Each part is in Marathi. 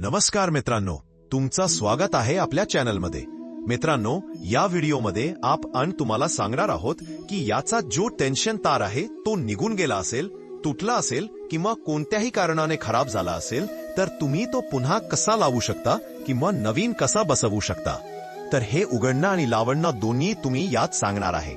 नमस्कार मित्रांनो, तुमचं स्वागत आहे आपल्या चॅनलमध्ये। मित्रांनो, या व्हिडिओमध्ये आपण तुम्हाला सांगणार आहोत की याचा जो टेन्शन तार आहे तो निघून गेला असेल, तुटला असेल किंवा कोणत्याही कारणाने खराब झाला असेल तर तुम्ही तो पुन्हा कसा लावू शकता किंवा नवीन कसा बसवू शकता। तर हे उघडणं आणि लावणं दोन्ही तुम्ही यात सांगणार आहे।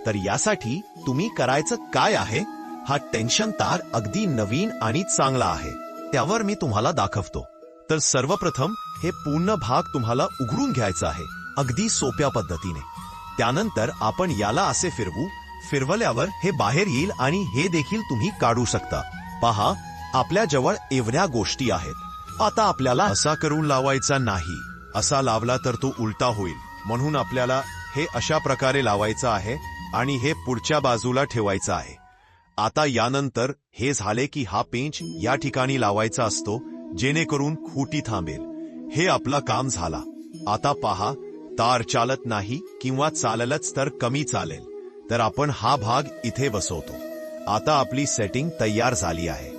तर यासाठी तुम्ही करायचं काय आहे, हा टेन्शन तार अगदी नवीन आणि चांगला आहे, त्यावर मी तुम्हाला दाखवतो। तर सर्वप्रथम हे पूर्ण भाग तुम्हाला उघडून घ्यायचा आहे, अगदी सोप्या पद्धतीने। त्यानंतर आपण याला असे फिरवल्यावर हे बाहेर येईल आणि हे देखील तुम्ही काढू शकता। पहा, आपल्या जवळ एवढ्या गोष्टी आहेत। आता आपल्याला असा करून लावायचा नाही, असा लावला तर तो उलटा होईल, म्हणून आपल्याला हे अशा प्रकारे लावायचं आहे आणि हे पुढच्या बाजूला ठेवायचं आहे। आता यानंतर हे झाले की हा पेंच या ठिकाणी लावायचा असतो, जेणेकरून खूटी थांबेल। हे आपलं काम झाला। आता पहा, तार चालत नाही किंवा चाललंच तर कमी चालेल, तर आपण हा भाग इथे बसवतो। आता आपली सेटिंग तयार झाली आहे।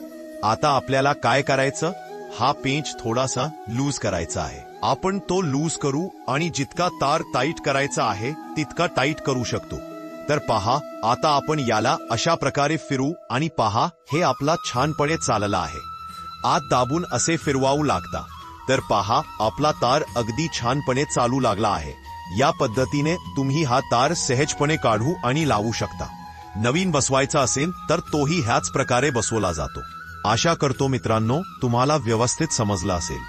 आता आपल्याला काय करायचं, हा पेंच थोडासा लूज करायचा आहे। आपण तो लूज करू आणि जितका तार टाईट करायचा आहे तितका टाईट करू शकतो। तर पहा, आता आपण याला अशा प्रकारे फिरू आणि पहा, हे आपला छानपणे चालला आहे। आत दाबून असे फिरवावू लागता, तर पहा, आपला तार अगदी छानपणे चालू लागला आहे। या पद्धतीने तुम्ही हा तार सहजपणे काढू आणि लावू शकता। नवीन बसवायचा असेल तर तोही ह्याच प्रकारे बसवला जातो। आशा करतो मित्रांनो, तुम्हाला व्यवस्थित समजलं असेल।